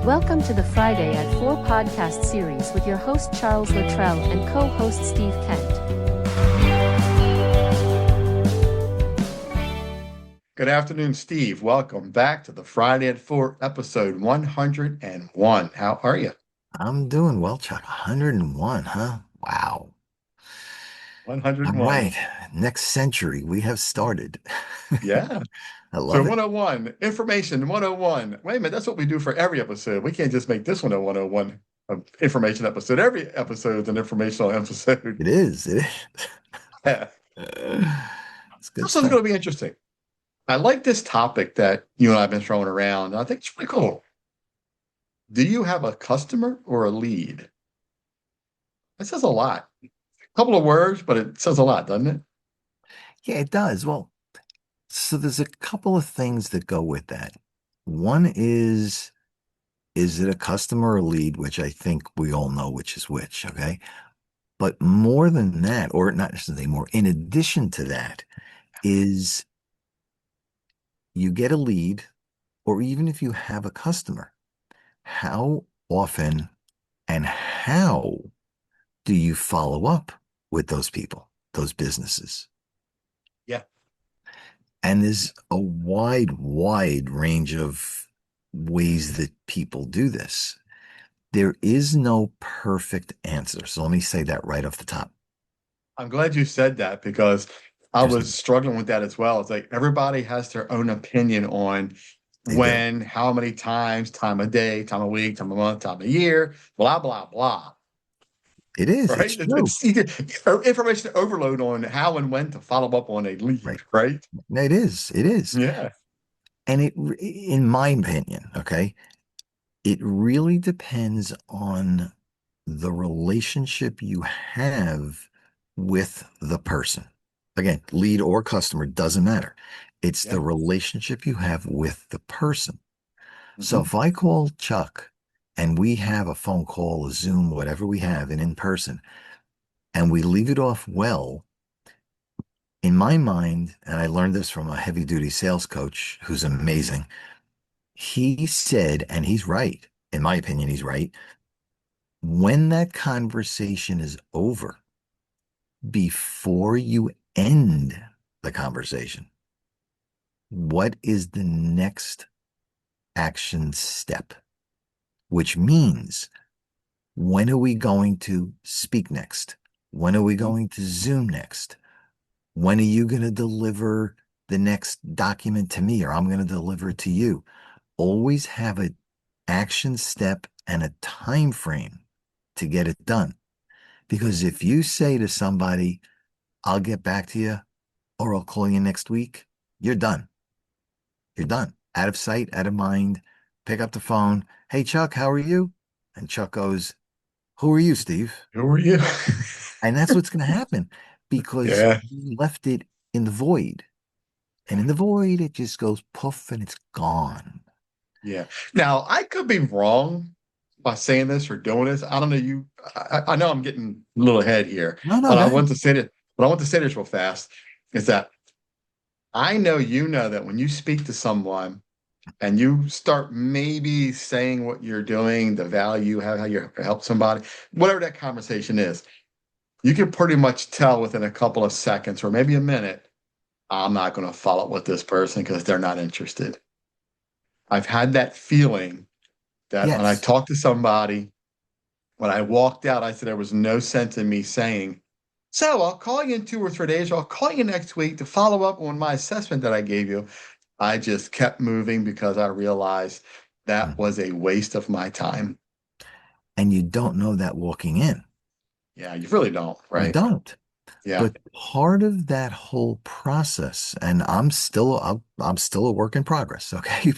Welcome to the Friday at 4 podcast series with your host Charles Luttrell and co-host Steve Kent. Good afternoon, Steve. Welcome back to the Friday at 4 episode 101. How are you? I'm doing well, Chuck. 101, huh? Wow. All 101. right. Next century, we have started. Yeah. I So love it. 101, information 101. Wait a minute, that's what we do for every episode. We can't just make this one a 101 information episode. Every episode is an informational episode. It is. It Yeah. is. It's good This one's stuff. going to be interesting. I like this topic that you and I have been throwing around. I think it's pretty cool. Do you have a customer or a lead? It says a lot. A couple of words, but it says a lot, doesn't it? Yeah, it does. Well, so there's a couple of things that go with that. One is it a customer or lead, which I think we all know which is which, okay? But more than that, or not necessarily more, in addition to that, is you get a lead, or even if you have a customer, how often and how do you follow up with those people, those businesses? Yeah. And there's a wide range of ways that people do this. There is no perfect answer. So let me say that right off the top. I'm glad you said that because I Just was struggling with that as well. It's like everybody has their own opinion on they do. when, how many times, time of day, time of week, time of month, time of year, blah, blah, blah. It is. Right? It's true. It's information overload on how and when to follow up on a lead, Right. right? It is. It is. Yeah. And in my opinion, okay, it really depends on the relationship you have with the person. Again, lead or customer, doesn't matter. It's Yeah. the relationship you have with the person. So Hmm. if I call Chuck and we have a phone call, a Zoom, whatever we have, and in person, and we leave it off well, in my mind, and I learned this from a heavy duty sales coach who's amazing, he said, and he's right, in my opinion, he's right. When that conversation is over, before you end the conversation, what is the next action step? Which means, when are we going to speak next? When are we Hmm. going to Zoom next? When are you going to deliver the next document to me, or I'm going to deliver it to you? Always have an action step and a time frame to get it done. Because if you say to somebody, I'll get back to you, or I'll call you next week, you're done. You're done. Out of sight, out of mind. Pick up the phone. Hey, Chuck, how are you? And Chuck goes, who are you, Steve? Who are you? And that's what's going to happen because Yeah. you left it in the void. And in the void, it just goes poof and it's gone. Yeah. Now, I could be wrong by saying this or doing this. I don't know. I know I'm getting a little ahead here, No, no, but go I ahead. want to say it. But I want to say this real fast. Is that I know you know that when you speak to someone and you start maybe saying what you're doing, the value, how you help somebody, whatever that conversation is, you can pretty much tell within a couple of seconds or maybe a minute, I'm not going to follow up with this person because they're not interested. I've had that feeling that when I Yes. talked to somebody, when I walked out, I said there was no sense in me saying, so I'll call you in 2 or 3 days, or I'll call you next week to follow up on my assessment that I gave you. I just kept moving because I realized that Mhm. was a waste of my time. And you don't know that walking in. Yeah, you really don't, You right? don't. Yeah. But part of that whole process, and I'm still a work in progress, okay?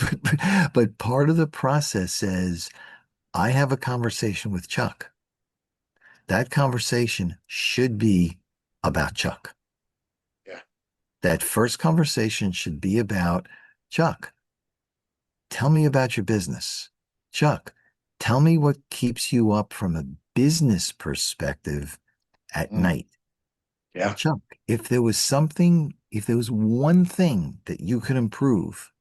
But part of the process says I have a conversation with Chuck. That conversation should be about Chuck. Yeah. That first conversation should be about Chuck. Tell me about your business. Chuck, tell me what keeps you up from a business perspective at Mm, night. yeah. Chuck, if there was one thing that you could improve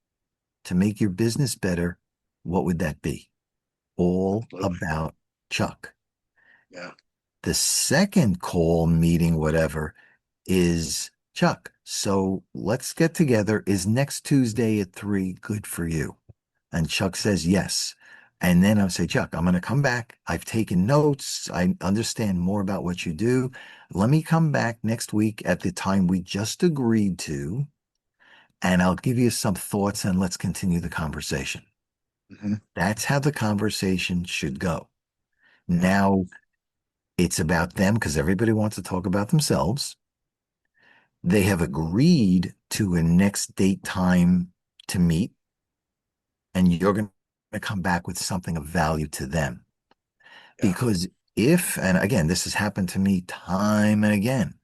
to make your business better, what would that be? all Absolutely. about Chuck. Yeah. The second call, meeting, whatever, is Chuck. So let's get together. Is next Tuesday at 3 good for you? And Chuck says yes. And then I'll say, Chuck, I'm going to come back. I've taken notes. I understand more about what you do. Let me come back next week at the time we just agreed to, and I'll give you some thoughts and let's continue the conversation. Mhm. That's how the conversation should go. Yeah. Now it's about them because everybody wants to talk about themselves. They have agreed to a next date time to meet, and you're going to come back with something of value to them. Yeah. Because if, and again, this has happened to me time and again,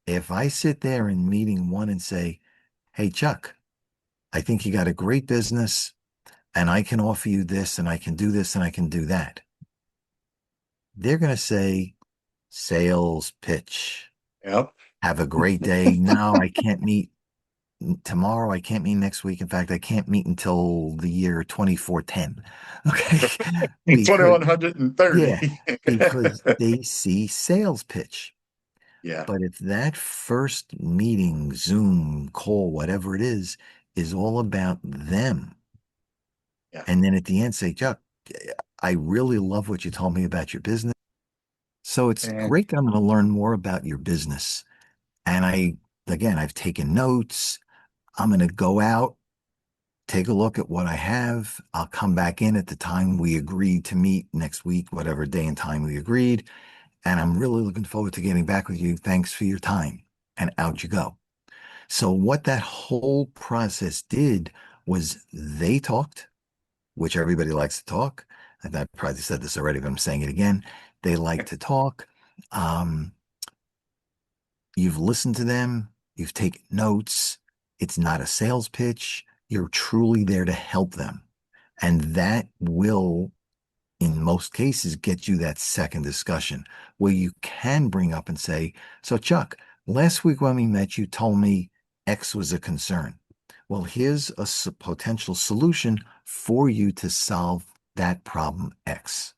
if I sit there in meeting one and say, hey, Chuck, I think you got a great business and I can offer you this and I can do this and I can do that, they're going to say, sales pitch. Yep. Have a great day. No, I can't meet tomorrow. I can't meet next week. In fact, I can't meet until the year 2410. Okay. Because, 2130. yeah, because they see sales pitch. Yeah. But if that first meeting, Zoom, call, whatever it is all about them, Yeah. and then at the end say, Chuck, I really love what you told me about your business. So it's And great that I'm going to learn more about your business. And again, I've taken notes. I'm going to go out, take a look at what I have. I'll come back in at the time we agreed to meet next week, whatever day and time we agreed. And I'm really looking forward to getting back with you. Thanks for your time. And out you go. So what that whole process did was they talked, which everybody likes to talk. And I probably said this already, but I'm saying it again. They like to talk. Um, you've listened to them. You've taken notes. It's not a sales pitch. You're truly there to help them. And that will, in most cases, get you that second discussion where you can bring up and say, so Chuck, last week when we met, you told me X was a concern. Well, here's a potential solution for you to solve that problem X.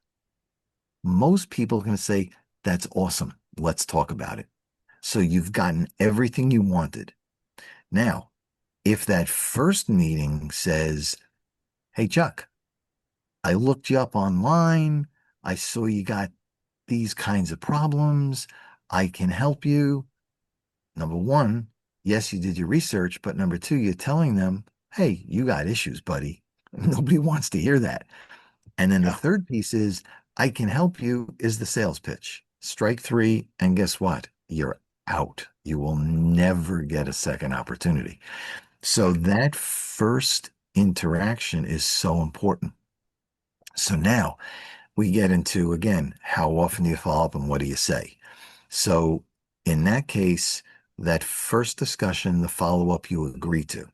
Most people are going to say, that's awesome. Let's talk about it. So you've gotten everything you wanted. Now, if that first meeting says, hey, Chuck, I looked you up online. I saw you got these kinds of problems. I can help you. Number one, yes, you did your research, but number two, you're telling them, hey, you got issues, buddy. Nobody wants to hear that. And then the yeah. third piece is, I can help you is the sales pitch. Strike three, and guess what? You're out. You will never get a second opportunity. So Yeah. that first interaction is so important. So now we get into, again, how often do you follow up and what do you say? So in that case, that first discussion, the follow up you agree to.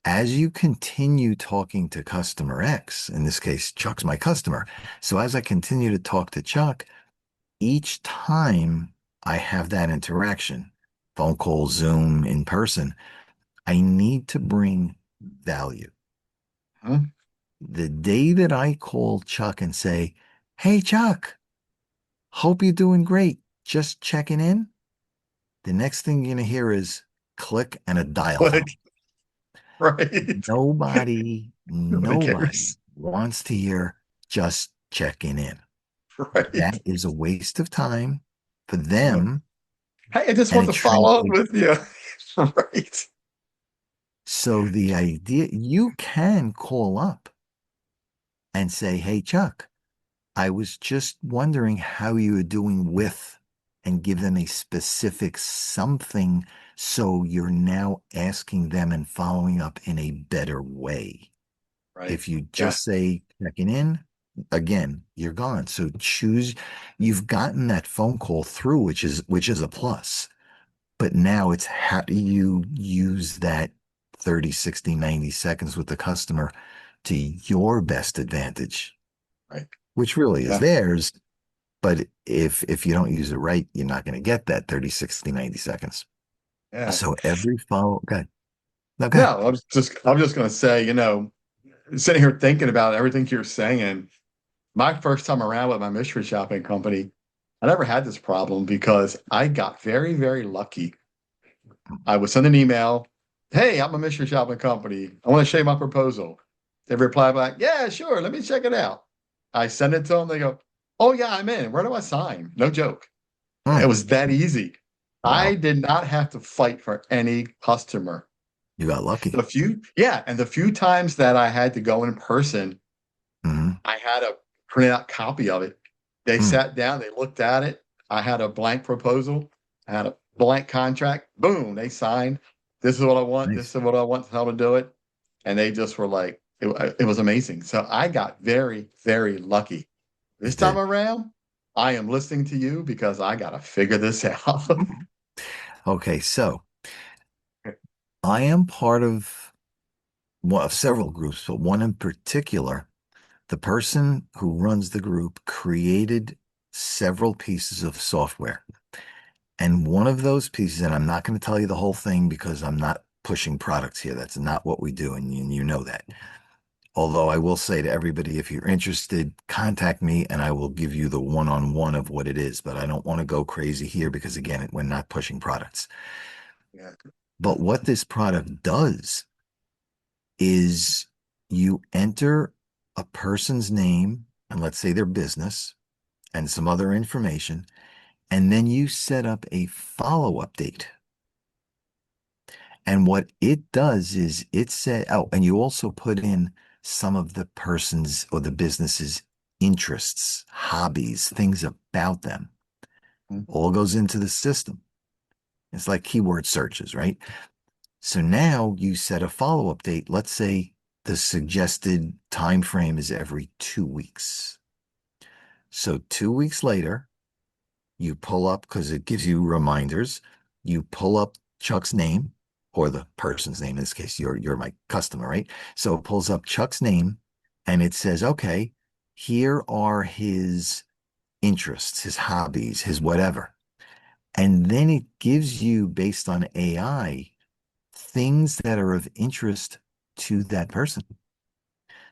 As you continue talking to customer X, in this case, Chuck's my customer. So as I continue to talk to Chuck, each time I have that interaction, phone call, Zoom, in person, I need to bring value. Huh? The day that I call Chuck and say, hey, Chuck, hope you're doing great. Just checking in. The next thing you're going to hear is click and a dial Like, tone. right. Nobody Nobody cares. wants to hear just checking in. Right. That is a waste of time for Yeah. them. Hey, I just And want it to follow up translates. with you. Right. So the idea, you can call up and say, hey, Chuck, I was just wondering how you are doing with, and give them a specific something. So you're now asking them and following up in a better way. Right. If you Yeah. just say checking in, again, you're gone. So you've gotten that phone call through, which is a plus. But now it's how do you use that 30, 60, 90 seconds with the customer to your best advantage, Right. which really is Yeah. theirs. But if you don't use it right, you're not going to get that 30, 60, 90 seconds. Yeah. So every follow, go ahead. No, go ahead. No, I'm just going to say, sitting here thinking about everything you're saying. My first time around with my mystery shopping company, I never had this problem because I got very, very lucky. I would send an email, "Hey, I'm a mystery shopping company. I want to show you my proposal." They reply back, "Yeah, sure. Let me check it out." I send it to them. They go, "Oh, yeah, I'm in. Where do I sign?" No joke. It Hmm. was that easy. I Wow. did not have to fight for any customer. You got lucky. And the few times that I had to go in person, Hmm. I had a printed out copy of it. They Hmm. sat down, they looked at it. I had a blank proposal, I had a blank contract. Boom, they signed. This is what I want. This Nice. is what I want, how to do it. And they just were like, it was amazing. So I got very, very lucky. You This time did. around, I am listening to you because I got to figure this out. Okay, so I am part of one of several groups, but one in particular. The person who runs the group created several pieces of software. And one of those pieces, and I'm not going to tell you the whole thing because I'm not pushing products here. That's not what we do, and you know that. Although I will say to everybody, if you're interested, contact me and I will give you the one-on-one of what it is. But I don't want to go crazy here because, again, we're not pushing products. Yeah. But what this product does is you enter a person's name and let's say their business and some other information, and then you set up a follow-up date. And what it does is it said, oh, and you also put in some of the person's or the business's interests, hobbies, things about them. All goes into the system. It's like keyword searches, right? So now you set a follow-up date. Let's say the suggested time frame is every 2 weeks. So 2 weeks later, you pull up because it gives you reminders. You pull up Chuck's name or the person's name. In this case, you're my customer, right? So it pulls up Chuck's name and it says, okay, here are his interests, his hobbies, his whatever. And then it gives you, based on AI, things that are of interest to that person.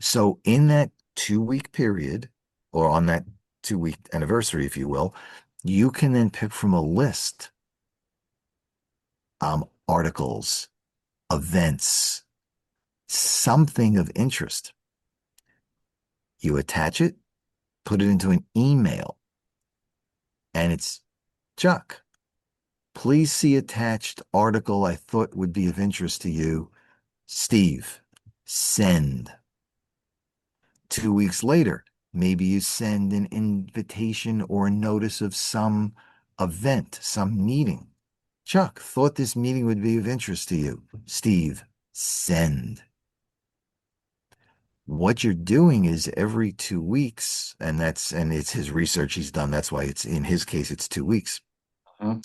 So in that 2 week period, or on that 2 week anniversary, if you will, you can then pick from a list articles, events, something of interest. You attach it, put it into an email, and it's Chuck. Please see attached article I thought would be of interest to you. Steve, send. 2 weeks later, maybe you send an invitation or a notice of some event, some meeting. Chuck, thought this meeting would be of interest to you. Steve, send. What you're doing is every 2 weeks, and it's his research he's done. That's why it's in his case, it's 2 weeks. Uh-huh.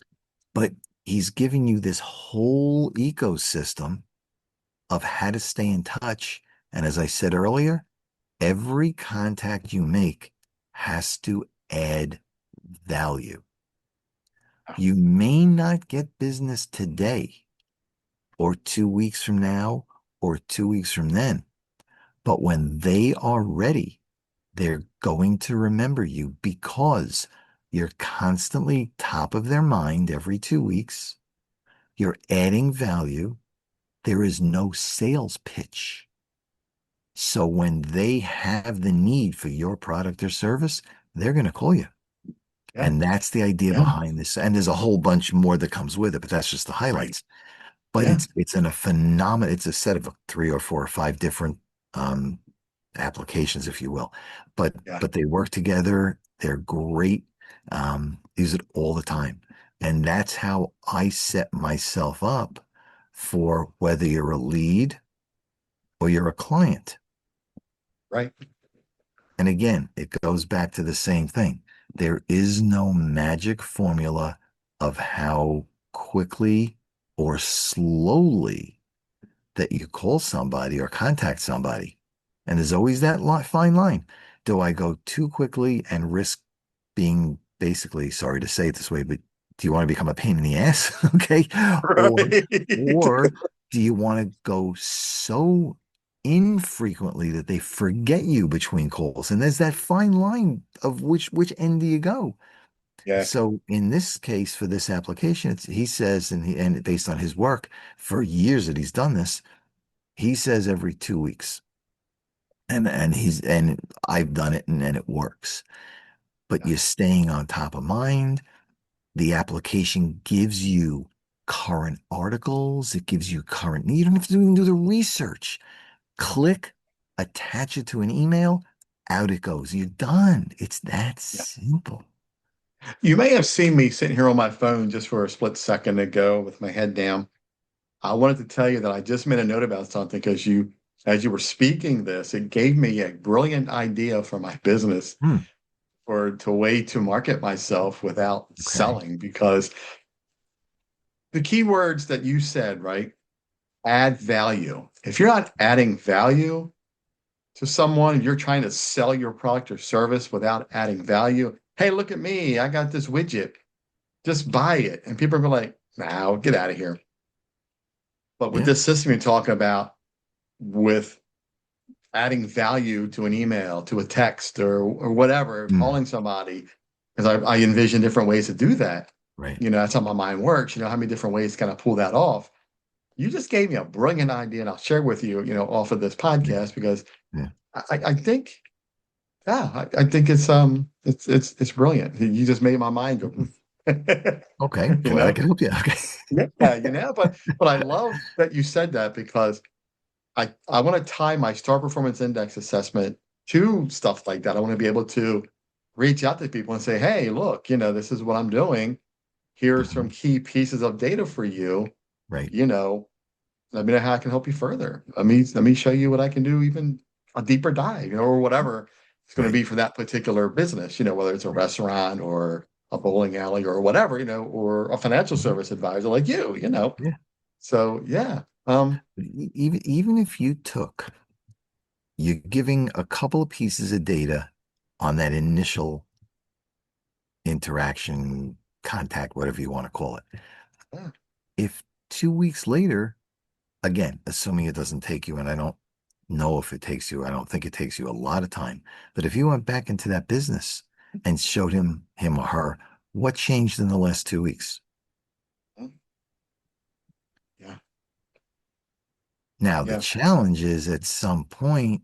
But he's giving you this whole ecosystem of how to stay in touch. And as I said earlier, every contact you make has to add value. You may not get business today or 2 weeks from now or 2 weeks from then, but when they are ready, they're going to remember you because you're constantly top of their mind every 2 weeks. You're adding value. There is no sales pitch. So when they have the need for your product or service, they're going to call you. Yeah. And that's the idea Yeah. behind this. And there's a whole bunch more that comes with it, but that's just the Right. highlights. But Yeah. it's in a phenomenal, it's a set of 3 or 4 or 5 different um, applications, if you will. Yeah. But they work together. They're great. Use it all the time. And that's how I set myself up for whether you're a lead or you're a client. Right. And again, it goes back to the same thing. There is no magic formula of how quickly or slowly that you call somebody or contact somebody. And there's always that fine line. Do I go too quickly and risk being basically, sorry to say it this way, but do you want to become a pain in the ass? Okay. Or, Right. or do you want to go so infrequently that they forget you between calls. And there's that fine line of which end do you go? Yeah. So in this case, for this application, he says, and based on his work for years that he's done this, he says every 2 weeks. And I've done it and it works. But Yeah. you're staying on top of mind. The application gives you current articles. It gives you current. You don't have to even do the research. Click, attach it to an email, out it goes. You're done. It's that Yeah. simple. You may have seen me sitting here on my phone just for a split second ago with my head down. I wanted to tell you that I just made a note about something because as you were speaking this, it gave me a brilliant idea for my business Hmm. for to way to market myself without Okay. selling. Because the keywords that you said, right? Add value. If you're not adding value to someone, you're trying to sell your product or service without adding value. Hey, look at me. I got this widget. Just buy it. And people are like, now get out of here. But with Yeah. this system you're talking about, with adding value to an email, to a text, or whatever, Hmm. calling somebody, because I envision different ways to do that. Right. That's how my mind works. How many different ways to kind of pull that off. You just gave me a brilliant idea, and I'll share with you, off of this Yeah. podcast because Yeah. I think, yeah, I think it's brilliant. You just made my mind go, Okay. you Glad I know, could help you. Okay. yeah, but I love that you said that because I want to tie my Star Performance Index assessment to stuff like that. I want to be able to reach out to people and say, hey, look, this is what I'm doing. Here's some Mhm. key pieces of data for you. Right. You know, Let me know how I can help you further. Let me show you what I can do, even a deeper dive, or whatever it's going to Right. be for that particular business, whether it's a Right. restaurant or a bowling alley or whatever, or a financial Mhm. service advisor like you. Yeah. So yeah. Even if you're giving a couple of pieces of data on that initial interaction, contact, whatever you want to call it. Yeah. If 2 weeks later, again, assuming it doesn't take you, and I don't know if it takes you, I don't think it takes you a lot of time, but if you went back into that business and showed him or her, what changed in the last 2 weeks? Yeah. Now, the Yeah. challenge is at some point,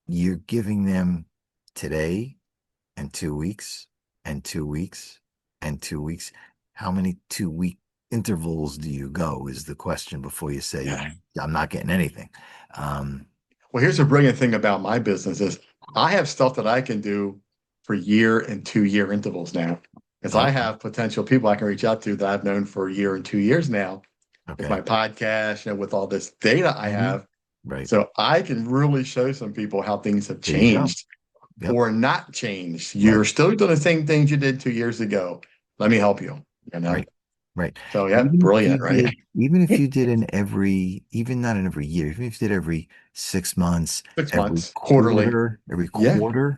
you're giving them today and 2 weeks and 2 weeks and 2 weeks. How many 2 week intervals do you go is the question before you say, Yeah. I'm not getting anything. Um, Well, here's the brilliant thing about my business is I have stuff that I can do for year and 2 year intervals now. Because I okay. have potential people I can reach out to that I've known for a year and 2 years now with Okay. my podcast, with all this data I Mhm. have. Right. So I can really show some people how things have There you go. changed Yep. or not changed. Right. You're still doing the same things you did 2 years ago. Let me help you, you know? Right. Right. So yeah, brilliant, right? Even if you did even not in every year, even if you did every 6 months, Six every months, quarterly. quarter, every Yeah. quarter,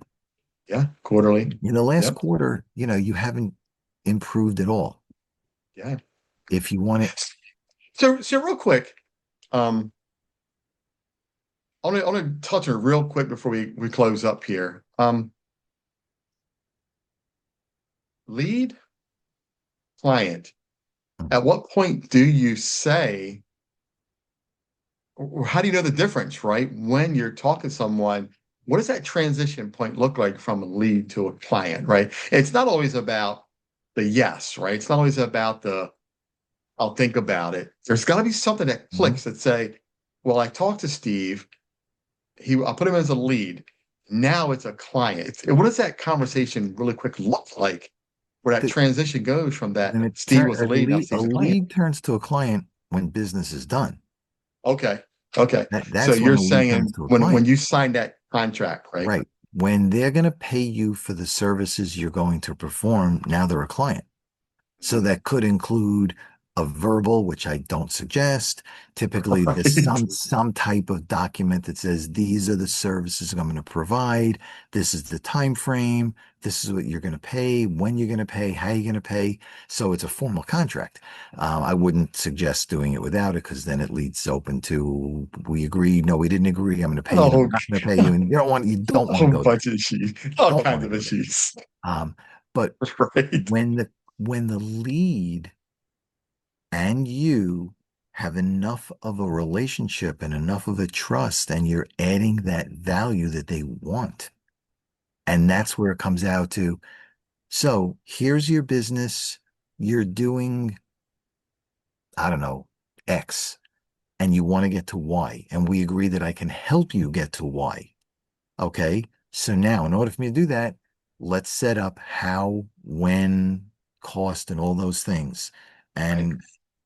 Yeah. Quarterly. in the last Yep. quarter, you haven't improved at all. Yeah. If you want it, So real quick, um, I want to touch on it real quick before we close up here. Lead client. At what point do you say, or how do you know the difference, right? When you're talking to someone, what does that transition point look like from a lead to a client, right? It's not always about the yes, right? It's not always about the I'll think about it. There's got to be something that Mhm. clicks that say, well, I talked to Steve. I'll put him as a lead. Now it's a client. What does that conversation really quick look like? Where that The- transition goes from that then it Steve turn was a lead, now a Steve's a client. lead turns to a client when business is done. Okay. Okay. So That's when you're a lead turns saying to a when client. you sign that contract, right? Right. When they're going to pay you for the services you're going to perform, now they're a client. So Mhm. that could include a verbal, which I don't suggest. Typically, there's Right. some type of document that says these are the services I'm going to provide. This is the time frame. This is what you're going to pay, when you're going to pay, how you're going to pay. So it's a formal contract. I wouldn't suggest doing it without it because then it leads open to we agreed, no, we didn't agree. I'm going to pay you, no, I'm Oh, not going to pay you, and you a don't want to whole go there. bunch of issues, all Don't kinds want to of go there. issues. Um, but Right. when the lead and you have enough of a relationship and enough of a trust, and you're adding that value that they want. And Yeah. that's where it comes out to. So here's your business. You're doing, I don't know, X, and you want to get to Y. And we agree that I can help you get to Y. Okay. So now, in order for me to do that, let's set up how, when, cost, and all those things. Right. And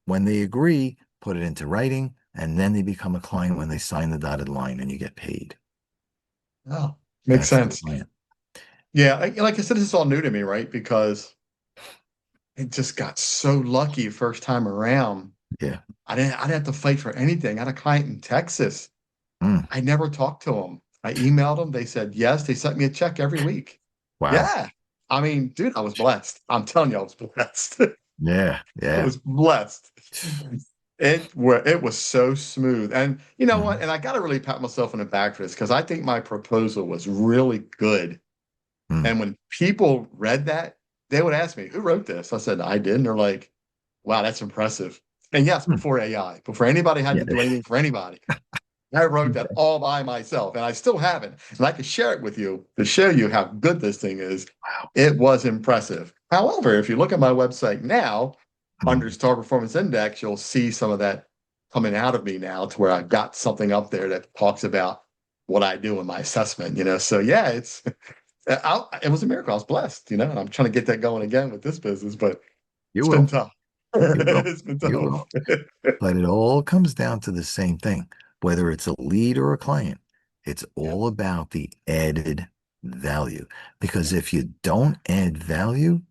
when they agree, put it into writing, and then they become a client when they sign the dotted line and you get paid. Oh, makes That's the sense. client. Yeah, like I said, this is all new to me, right? Because it just got so lucky first time around. Yeah. I didn't have to fight for anything. I had a client in Texas. Mm, I never talked to them. I emailed them. They said yes. They sent me a check every week. wow. Yeah. I mean, dude, I was blessed. I'm telling you, I was blessed. Yeah. I Yeah. was blessed. It was so smooth. And you know what? Mhm. And I got to really pat myself on the back for this because I think my proposal was really good. Mm, And when people read that, they would ask me, "Who wrote this?" I said, "I did." And they're like, "Wow, that's impressive." And yes, mm. before AI, before anybody had Yeah. to do anything for anybody, I wrote that all by myself, and I still have it. And I can share it with you to show you how good this thing is. Wow. It was impressive. However, if you look at my website now, under Mm, Star Performance Index, you'll see some of that coming out of me now to where I've got something up there that talks about what I do in my assessment, you know. So yeah, it was a miracle. I was blessed, you know, and I'm trying to get that going again with this business, but you it's been will. tough. You will. It's been You tough. will. But it all comes down to the same thing, whether it's a lead or a client. It's Yeah, all about the added value. Because if you don't add value,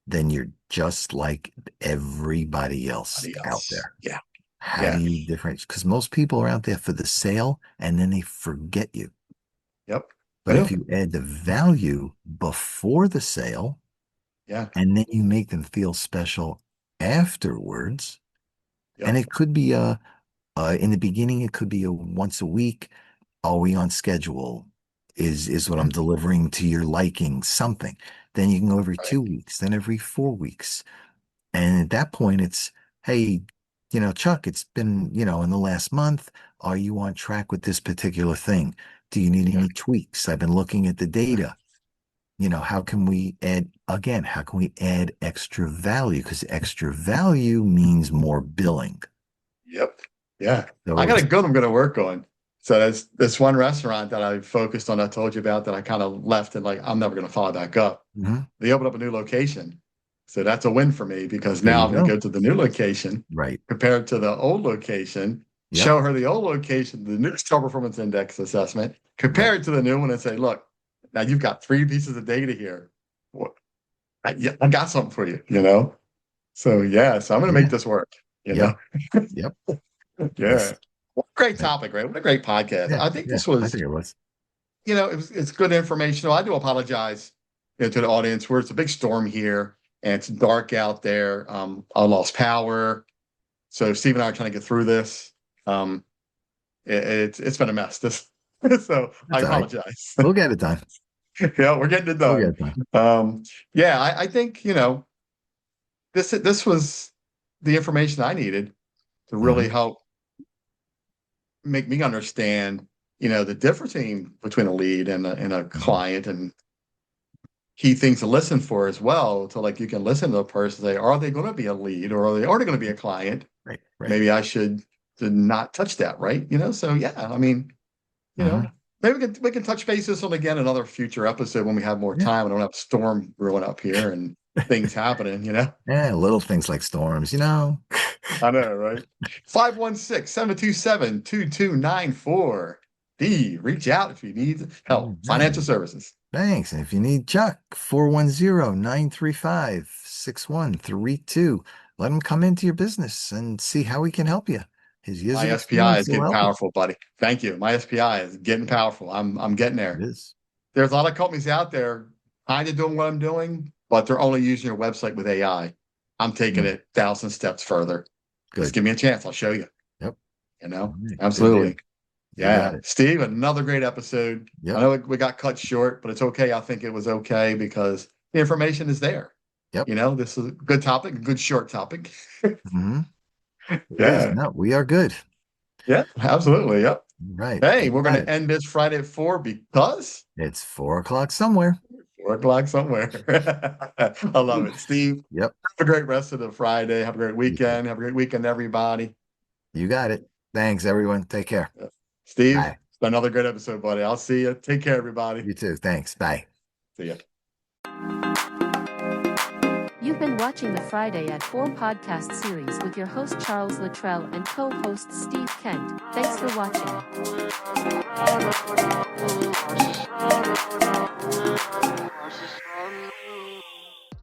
then you're just like everybody else everybody out else. there. Yeah, How do yeah, you differentiate? Because most people are out there for the sale and then they forget you. yep. I But if know. you add the value before the sale Yeah, and then you make them feel special afterwards, and yep. it could be in the beginning, it could be a once a week. Are we on schedule? Is what I'm delivering to your liking something? Then you can go every Right. 2 weeks, then every 4 weeks. And at that point, it's, hey, Chuck, it's been, in the last month, are you on track with this particular thing? Do you need Yeah. any tweaks? I've been looking at the data. How can we add, again, how can we add extra value? Because extra value means more billing. Yep. Yeah. I So got a it's, good I'm going to work on. So there's this one restaurant that I focused on, I told you about that I kind of left and like, I'm never going to follow back up. Mhm. They opened up a new location. So that's a win for me because There now you I'm going to go. go to the new location, Right. compare it to the old location, Yep. show her the old location, the new Star Performance Index assessment, Right. compare it to the new one and say, look, now you've got three pieces of data here. Well, yeah, I got something for you, you know? So yeah, so I'm going to make Yeah. this work, you Yep. know? Yep. Yeah. Yes. What a great topic, right? What a great podcast. Yeah. I think Yeah. this I was, think it was. it's good information. I do apologize, to the audience where it's a big storm here and it's dark out there. I lost power. So Steve and I are trying to get through this. Um, it's been a mess. This, so I That's all right. apologize. We'll get it done. Yeah, we're getting it We'll get done. it done. Yeah, I think, this was the information I needed to really Hmm. help make me understand, the difference between a lead and a Hmm. client and key things to listen for as well. So like you can listen to a person say, are they going to be a lead or are they going to be a client? Right. Right. Maybe I should to not touch that, right? So yeah, I mean, you know, Hmm. maybe we can touch bases on again another future episode when we have more Yeah. time. I don't have a storm brewing up here and things happening. Yeah. Little things like storms. I know, right? 516-727-2294. D, reach out if you need help. All Financial right. services. Thanks. And if you need Chuck, 410-935-6132. let him come into your business and see how he can help you. His years My of SPI experience is will getting help you. powerful, buddy. Thank you. My SPI is getting powerful. I'm getting It there. is. There's a lot of companies out there kind of doing what I'm doing, but they're only using your website with AI. I'm taking it 1,000 steps further. Just Good. give me a chance. I'll show you. Yep. You know, All right. Good absolutely. deal. You got Yeah. it. Steve, another great episode. Yep. I know we got cut short, but it's okay. I think it was okay because the information is there. Yep. You know, this is a good topic, a good short topic. Mm-hmm. It is. Yeah. No, we are good. Yeah, absolutely. Yep. Right. Hey, You we're got going to it. end this Friday at 4 because It's 4:00 somewhere. 4 o'clock somewhere. I love it. Steve, Yep. have a great rest of the Friday. Have a great You too. weekend. Have a great weekend, everybody. You got it. Thanks, everyone. Take care. Steve, Bye. it's been another great episode, buddy. I'll see you. Take care, everybody. You too. Thanks. Bye. See ya. You've been watching the Friday at 4 podcast series with your host Charles Luttrell and co-host Steve Kent. Thanks for watching.